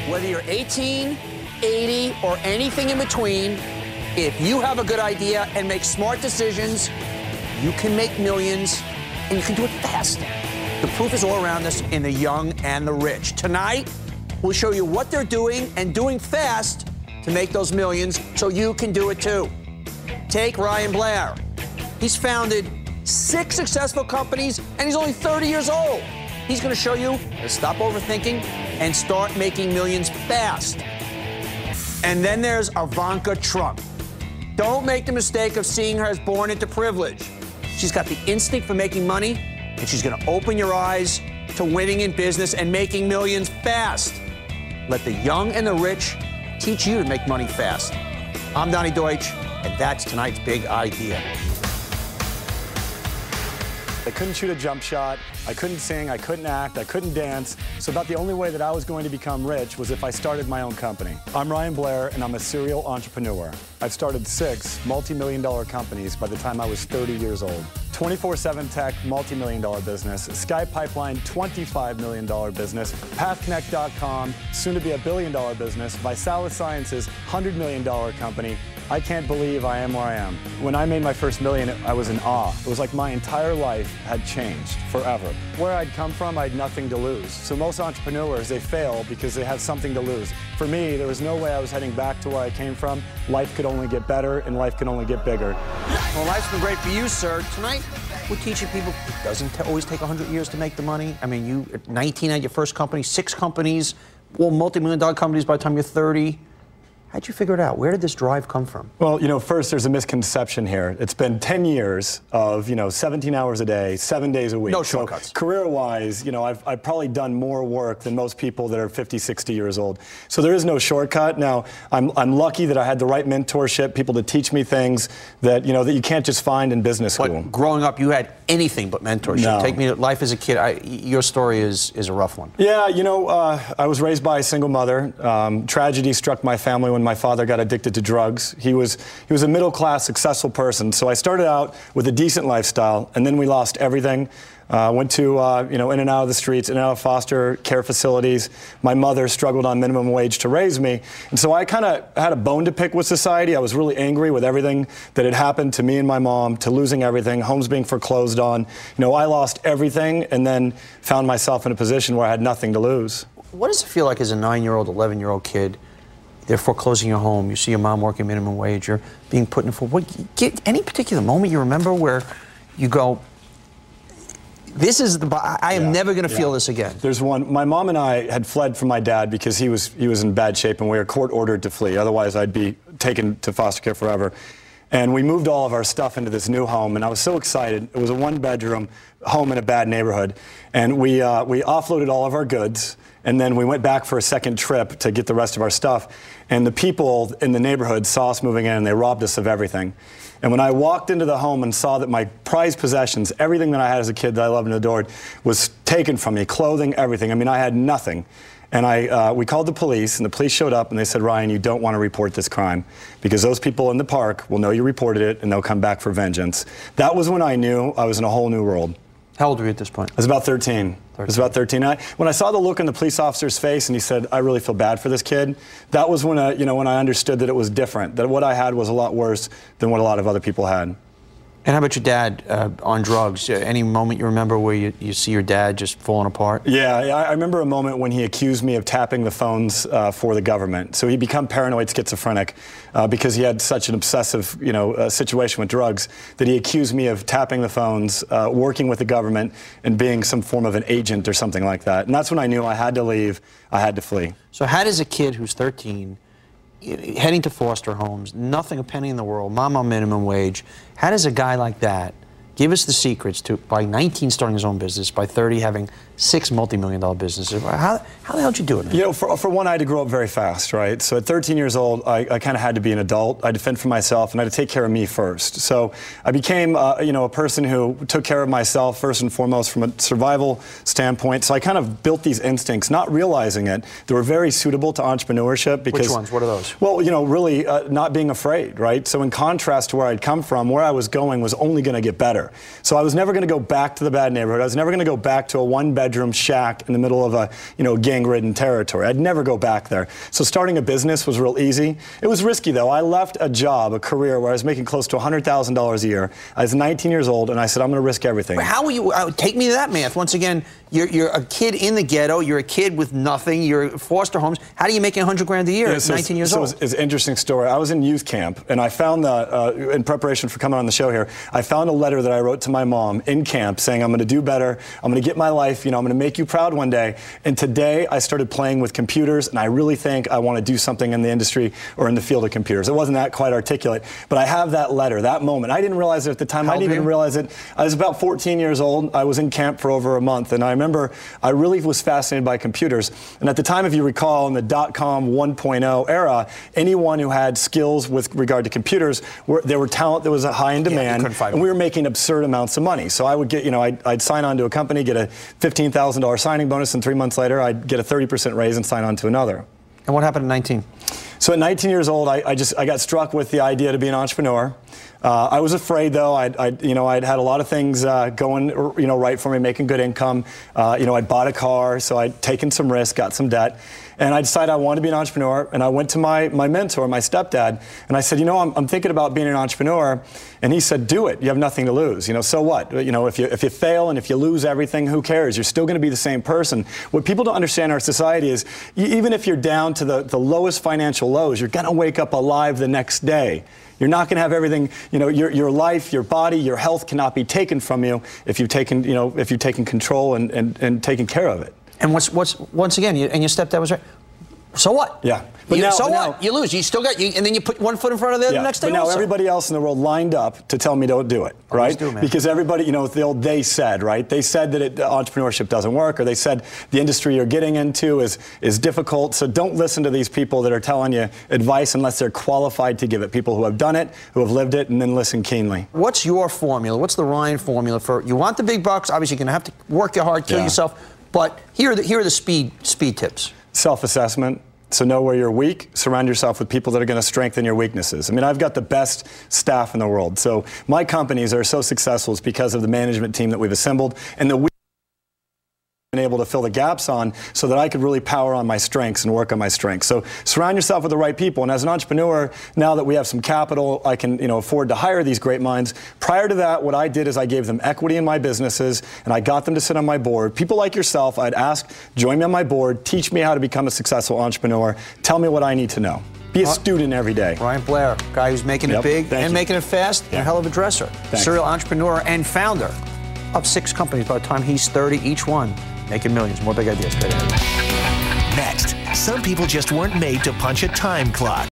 Whether you're 18, 80, or anything in between, if you have a good idea and make smart decisions, you can make millions, and you can do it fast. The proof is all around us in the young and the rich. Tonight, we'll show you what they're doing and doing fast to make those millions so you can do it too. Take Ryan Blair. He's founded 6 successful companies, and he's only 30 years old. He's going to show you how to stop overthinking and start making millions fast. And then there's Ivanka Trump. Don't make the mistake of seeing her as born into privilege. She's got the instinct for making money, and she's going to open your eyes to winning in business and making millions fast. Let the young and the rich teach you to make money fast. I'm Donny Deutsch, and that's tonight's big idea. I couldn't shoot a jump shot, I couldn't sing, I couldn't act, I couldn't dance, so about the only way that I was going to become rich was if I started my own company. I'm Ryan Blair, and I'm a serial entrepreneur. I've started 6 multi-million-dollar companies by the time I was 30 years old. 24/7 Tech, multi-million-dollar business. Sky Pipeline, $25 million business. PathConnect.com, soon to be a billion-dollar business. ViSalus Sciences, $100 million company. I can't believe I am where I am. When I made my first million, I was in awe. It was like my entire life had changed forever. Where I'd come from, I had nothing to lose. So most entrepreneurs, they fail because they have something to lose. For me, there was no way I was heading back to where I came from. Life could only get better, and life could only get bigger. Well, life's been great for you, sir. Tonight, we're teaching people it doesn't always take 100 years to make the money. I mean, you at 19 had your first company, 6 companies, all multi-million-dollar companies by the time you're 30. How'd you figure it out? Where did this drive come from? Well, you know, first there's a misconception here. It's been 10 years of, 17 hours a day, 7 days a week. No shortcuts. So career-wise, I've probably done more work than most people that are 50, 60 years old. So there is no shortcut. Now, I'm lucky that I had the right mentorship, people to teach me things that, that you can't just find in business school. But growing up, you had anything but mentorship. No. Take me to life as a kid. Your story is a rough one. Yeah, I was raised by a single mother. Tragedy struck my family when my father got addicted to drugs. He was a middle-class, successful person. So I started out with a decent lifestyle, and then we lost everything. Went to, in and out of the streets, in and out of foster care facilities. My mother struggled on minimum wage to raise me. And so I kind of had a bone to pick with society. I was really angry with everything that had happened to me and my mom, to losing everything, homes being foreclosed on. I lost everything and then found myself in a position where I had nothing to lose. What does it feel like as a 9-year-old, 11-year-old kid? They're foreclosing your home. You see your mom working minimum wage. You're being put in for any particular moment you remember where you go, this is I am never going to feel this again. There's one. My mom and I had fled from my dad because he was in bad shape, and we were court ordered to flee. Otherwise, I'd be taken to foster care forever. And we moved all of our stuff into this new home, and I was so excited. It was a 1-bedroom home in a bad neighborhood, and we offloaded all of our goods. And then we went back for a second trip to get the rest of our stuff. And the people in the neighborhood saw us moving in, and they robbed us of everything. And when I walked into the home and saw that my prized possessions, everything that I had as a kid that I loved and adored, was taken from me, clothing, everything. I mean, I had nothing. And we called the police, and the police showed up, and they said, Ryan, you don't want to report this crime, because those people in the park will know you reported it, and they'll come back for vengeance. That was when I knew I was in a whole new world. How old were you at this point? I was about 13. I was about 13. When I saw the look on the police officer's face and he said, I really feel bad for this kid, that was when when I understood that it was different, that what I had was a lot worse than what a lot of other people had. And how about your dad on drugs? Any moment you remember where you see your dad just falling apart? Yeah, I remember a moment when he accused me of tapping the phones for the government. So he'd become paranoid schizophrenic because he had such an obsessive, situation with drugs that he accused me of tapping the phones, working with the government, and being some form of an agent or something like that. And that's when I knew I had to leave, I had to flee. So how does a kid who's 13, heading to foster homes, nothing, a penny in the world, mom on minimum wage, how does a guy like that give us the secrets to, by 19 starting his own business, by 30 having 6 multi-million-dollar businesses? How the hell did you do it, man? For one, I had to grow up very fast, right? So at 13 years old, I kind of had to be an adult. I had to fend for myself, and I had to take care of me first. So I became, a person who took care of myself first and foremost from a survival standpoint. So I kind of built these instincts, not realizing it. They were very suitable to entrepreneurship because— Which ones? What are those? Well, really not being afraid, right? So in contrast to where I'd come from, where I was going was only going to get better. better. So I was never going to go back to the bad neighborhood. I was never going to go back to a one-bedroom shack in the middle of a, gang-ridden territory. I'd never go back there. So starting a business was real easy. It was risky, though. I left a job, a career where I was making close to $100,000 a year. I was 19 years old, and I said, I'm going to risk everything. How will you take me to that math? Once again, you're a kid in the ghetto. You're a kid with nothing. You're foster homes. How do you make $100,000 a year at 19 years old? It's an interesting story. I was in youth camp, and I found in preparation for coming on the show here, I found a letter that I wrote to my mom in camp saying, I'm going to do better. I'm going to get my life. I'm going to make you proud one day. And today, I started playing with computers, and I really think I want to do something in the industry or in the field of computers. It wasn't that quite articulate, but I have that letter, that moment. I didn't realize it at the time. I didn't even realize it. I was about 14 years old. I was in camp for over a month, and I remember I really was fascinated by computers. And at the time, if you recall, in the .com 1.0 era, anyone who had skills with regard to computers, there were talent that was high in demand, and we were making absurd amounts of money. So I would get, I'd sign on to a company, get a $15,000 signing bonus, and 3 months later, I'd get a 30% raise and sign on to another. And what happened at 19? So at 19 years old, I got struck with the idea to be an entrepreneur. I was afraid, though. I'd had a lot of things going, right for me, making good income. I'd bought a car, so I'd taken some risk, got some debt. And I decided I wanted to be an entrepreneur, and I went to my mentor, my stepdad, and I said, I'm thinking about being an entrepreneur. And he said, do it. You have nothing to lose. So what? If you fail and if you lose everything, who cares? You're still going to be the same person. What people don't understand in our society is even if you're down to the lowest financial lows, you're going to wake up alive the next day. You're not going to have everything, your life, your body, your health cannot be taken from you if you've taken, control and taken care of it. And once again, your stepdad was right. So what? Yeah. But what? You lose. You still got and then you put one foot in front of the next day. But now everybody else in the world lined up to tell me don't do it, right? Do, man. Because everybody, it's the old they said, right? They said that entrepreneurship doesn't work, or they said the industry you're getting into is difficult. So don't listen to these people that are telling you advice unless they're qualified to give it. People who have done it, who have lived it, and then listen keenly. What's your formula? What's the Ryan formula for? You want the big bucks? Obviously, you're going to have to work your hard, kill yourself. But here are the speed tips. Self-assessment. So know where you're weak. Surround yourself with people that are going to strengthen your weaknesses. I mean, I've got the best staff in the world. So my companies are so successful is because of the management team that we've assembled and the been able to fill the gaps on so that I could really power on my strengths and work on my strengths. So surround yourself with the right people. And as an entrepreneur, now that we have some capital, I can afford to hire these great minds. Prior to that, what I did is I gave them equity in my businesses and I got them to sit on my board. People like yourself, I'd ask, join me on my board, teach me how to become a successful entrepreneur, tell me what I need to know. Be a student every day. Ryan Blair, guy who's making it big and making it fast, and a hell of a dresser. Thanks. Serial entrepreneur and founder of 6 companies by the time he's 30, each one making millions. More big ideas. Next, some people just weren't made to punch a time clock.